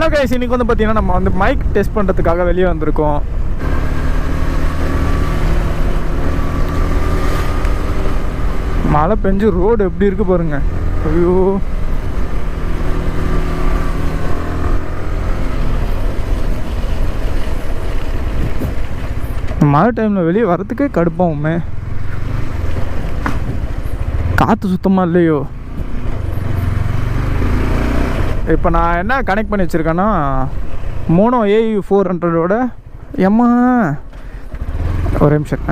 Hello guys, இன்னைக்கு வந்து பார்த்தீங்கன்னா நம்ம வந்து மைக் டெஸ்ட் பண்ணுறதுக்காக வெளியே வந்திருக்கோம். மழை பெஞ்சு ரோடு எப்படி இருக்கு பாருங்க. ஐயோ, மழை டைமில் வெளியே வரத்துக்கே கடுப்பாகுமே. காற்று சுத்தமாக இல்லையோ. இப்போ நான் என்ன கனெக்ட் பண்ணி வச்சுருக்கேன்னா, மோனோ ஏயு 400 எம்மா ஒரு நிமிஷம்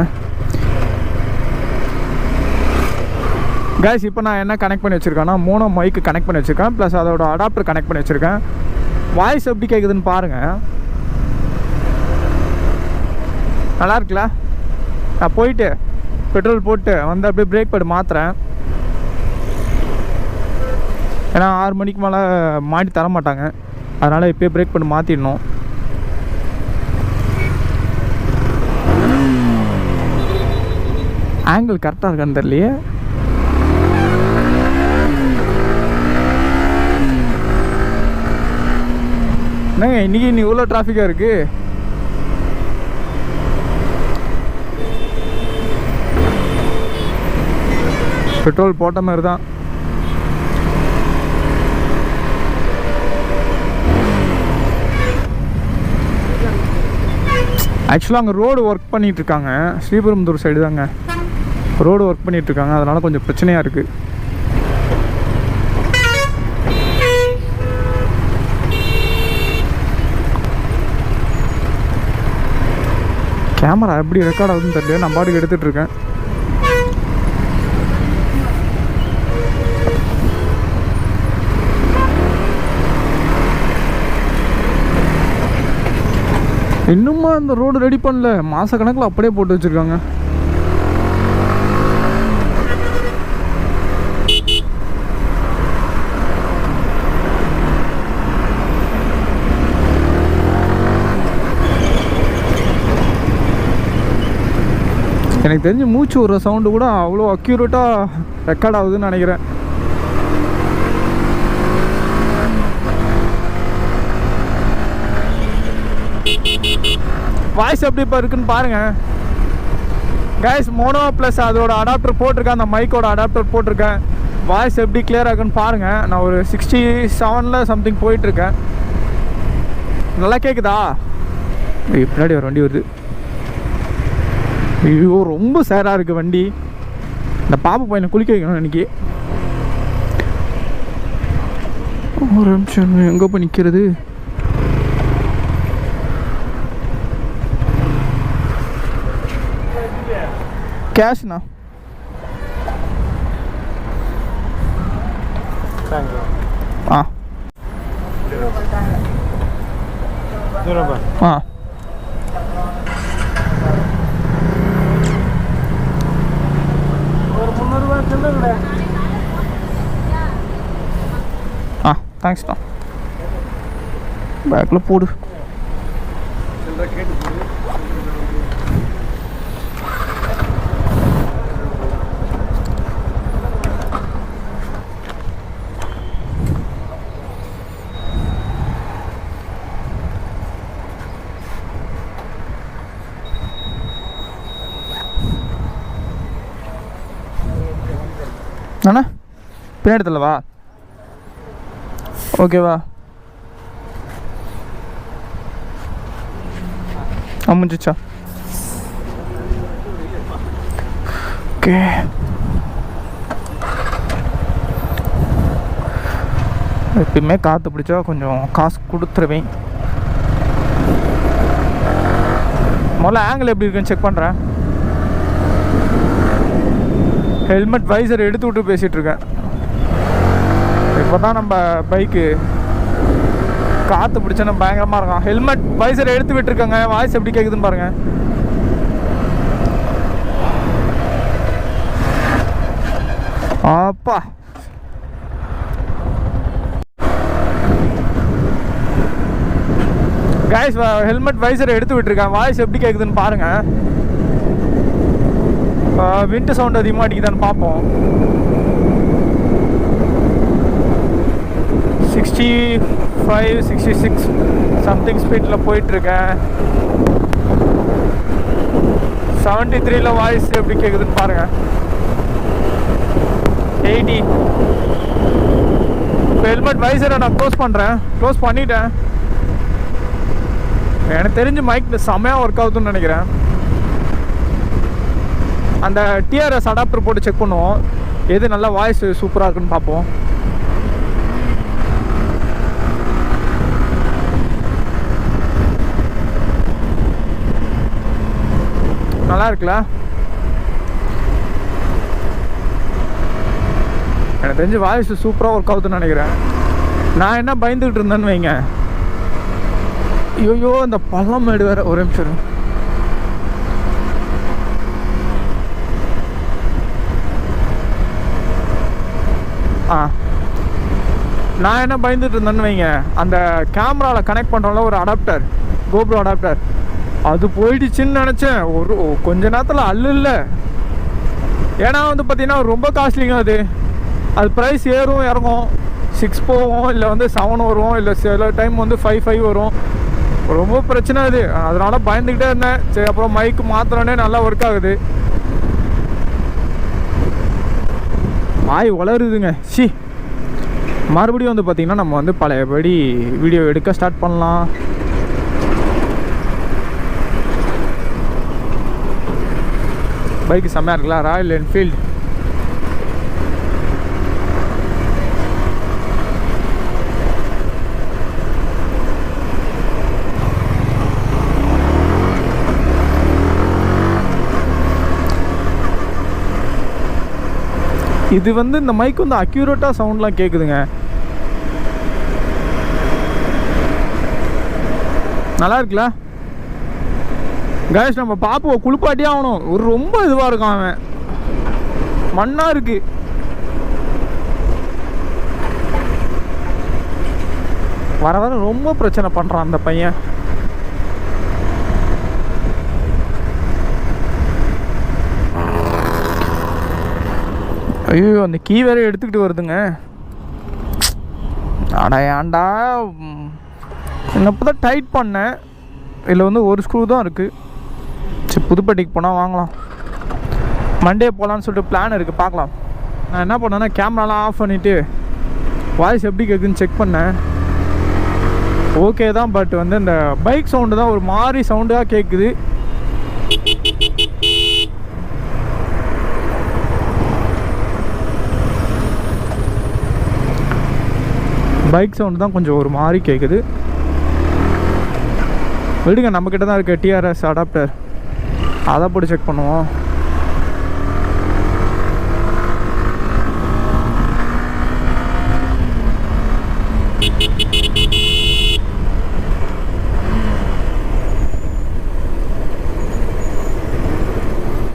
கைஸ். இப்போ நான் என்ன கனெக்ட் பண்ணி வச்சுருக்கேன்னா, மோனோ மைக்கு கனெக்ட் பண்ணி வச்சுருக்கேன், ப்ளஸ் அதோட அடாப்டர் கனெக்ட் பண்ணி வச்சுருக்கேன். வாய்ஸ் எப்படி கேட்குதுன்னு பாருங்கள். நல்லா இருக்குல்ல? நான் போயிட்டு பெட்ரோல் போட்டு வந்து அப்படியே பிரேக் பேட் மாற்றுறேன். ஏன்னா 6 மணிக்கு மேலே மாட்டி தர மாட்டாங்க, அதனால் இப்போயே பிரேக் பண்ணி மாற்றிடணும். ஆங்கிள் கரெக்டாக இருக்கான்னு தெரியலையே. என்னங்க இன்றைக்கி இவ்வளோ டிராஃபிக்காக இருக்குது. பெட்ரோல் போட்ட மாதிரி தான். ஆக்சுவலாக அங்கே ரோடு ஒர்க் பண்ணிகிட்ருக்காங்க. ஸ்ரீபெரும்புதூர் சைடு தாங்க ரோடு ஒர்க் பண்ணிகிட்ருக்காங்க, அதனால் கொஞ்சம் பிரச்சனையாக இருக்குது. கேமரா எப்படி ரெக்கார்ட் ஆகுதுன்னு தெரியல, நான் பாட்டுக்கு எடுத்துகிட்ருக்கேன். இன்னுமா அந்த ரோடு ரெடி பண்ணல, மாத கணக்கில் அப்படியே போட்டு வச்சுருக்காங்க. எனக்கு தெரிஞ்சு மூச்சு விடுற சவுண்டு கூட அவ்வளோ அக்யூரேட்டாக ரெக்கார்ட் ஆகுதுன்னு நினைக்கிறேன். வாய்ஸ் எப்படி இப்போ இருக்குன்னு பாருங்கள் கைஸ். மோனோ ப்ளஸ் அதோட அடாப்டர் போட்டிருக்கேன், அந்த மைக்கோட அடாப்டர் போட்டிருக்கேன். வாய்ஸ் எப்படி கிளியராக இருக்குன்னு பாருங்கள். நான் ஒரு 67 சம்திங் போயிட்டுருக்கேன். நல்லா கேட்குதா? பின்னாடி ஒரு வண்டி வருது. ஐயோ, ரொம்ப சேராக இருக்குது வண்டி. இந்த பாப்பா பையனை குளிக்க வைக்கணும் இன்னைக்கு. ஒரு நிமிஷம், எங்கே போய் நிற்கிறது? கேஷ்ண்ணா. ஆ ஆ ஆ தேங்க்ஸ்ண்ணா. பேக்கில் போடு. அண்ணா பின்னாடி தள்ளவா? ஓகேவா? முடிஞ்சிச்சா? ஓகே. எப்பயுமே காற்று பிடிச்சா கொஞ்சம் காசு கொடுத்துருவேன். முதல்ல ஆங்கிள் எப்படி இருக்குன்னு செக் பண்ணுறேன். ஹெல்மெட் வைசர் எடுத்து விட்டு பேசிகிட்ருக்கேன். இப்போ தான் நம்ம பைக்கு காற்று பிடிச்சோன்னா பயங்கரமாக இருக்கும். ஹெல்மெட் வைசர் எடுத்து விட்டுருக்கேங்க. வாய்ஸ் எப்படி கேட்குதுன்னு பாருங்கள். அப்பா, கைஸ் ஹெல்மெட் வைசர் எடுத்து விட்டுருக்கேன். வாய்ஸ் எப்படி கேட்குதுன்னு பாருங்கள். விண்டு சவுண்ட் அதிகமாக அடிக்குதான்னு பார்ப்போம். 60 65 66 சம்திங் ஸ்பீடில் போயிட்டுருக்கேன். 73ல வாய்ஸ் எப்படி கேட்குதுன்னு பாருங்கள். 80. இப்போ ஹெல்மெட் வைசரை நான் க்ளோஸ் பண்ணிட்டேன். எனக்கு தெரிஞ்சு மைக் செம்மையாக ஒர்க் ஆகுதுன்னு நினைக்கிறேன். அந்த டிஆர்எஸ் அடாப்டர் போட்டு செக் பண்ணுவோம், எது நல்லா வாய்ஸ் சூப்பராக இருக்குன்னு பார்ப்போம். நல்லா இருக்குல்ல? எனக்கு தெரிஞ்சு வாய்ஸ் சூப்பராக ஒர்க் ஆகுதுன்னு நினைக்கிறேன். நான் என்ன பயந்துக்கிட்டு இருந்தேன்னு வைங்க, ஐயோ இந்த பள்ளம் மேடு வேறு. ஒரு நிமிஷம். நான் என்ன பயந்துட்டு இருந்தேன்னு வைங்க, அந்த கேமராவில் கனெக்ட் பண்ணுறோம்ல ஒரு அடாப்டர், கோப்ரோ அடாப்டர், அது போயிடுச்சுன்னு நினச்சேன். கொஞ்ச நேரத்தில் இல்லை. ஏன்னா வந்து பார்த்தீங்கன்னா ரொம்ப காஸ்ட்லிங்க அது ப்ரைஸ் ஏறும் இறங்கும். 6 போகும், இல்லை வந்து 7 வரும், இல்லை சில டைம் வந்து 5 வரும். ரொம்ப பிரச்சனை அதனால பயந்துக்கிட்டே இருந்தேன். சரி, அப்புறம் மைக்கு மாத்திரனே நல்லா ஒர்க் ஆகுது. வாய் வளருதுங்க. மறுபடியும் வந்து பார்த்திங்கன்னா நம்ம வந்து பழையபடி வீடியோ எடுக்க ஸ்டார்ட் பண்ணலாம். பைக்கு செம்மையாக இருக்குல்ல, ராயல் என்ஃபீல்டு. இது வந்து இந்த மைக் வந்து அக்யூரேட்டாக சவுண்ட்லாம் கேட்குதுங்க. நல்லா இருக்குல்ல கைஸ்? நம்ம பாப்புவை குளிப்பாட்டியே ஆகணும். ரொம்ப இதுவாக இருக்கும், அவன் மண்ணாக இருக்கு. வர வர ரொம்ப பிரச்சனை பண்ணுறான் அந்த பையன். ஐயோ, அந்த கீ வேறு எடுத்துக்கிட்டு வருதுங்க. அடா ஏன்டா, இப்போ தான் டைட் பண்ணேன். இதில் வந்து ஒரு ஸ்க்ரூ தான் இருக்குது. சரி, புதுப்பட்டிக்கு போனால் வாங்கலாம். மண்டே போகலான்னு சொல்லிட்டு பிளான் இருக்குது, பார்க்கலாம். நான் என்ன பண்ணேன்னா கேமராலாம் ஆஃப் பண்ணிவிட்டு வாய்ஸ் எப்படி கேட்குதுன்னு செக் பண்ணேன். ஓகே தான், பட் வந்து இந்த பைக் சவுண்டு தான் ஒரு மாதிரி சவுண்டாக கேட்குது. பைக் சவுண்டு தான் கொஞ்சம் ஒரு மாதிரி கேட்குது. விடுங்க, நம்மக்கிட்ட தான் இருக்க டிஆர்எஸ் அடாப்டர், அதை போட்டு செக் பண்ணுவோம்.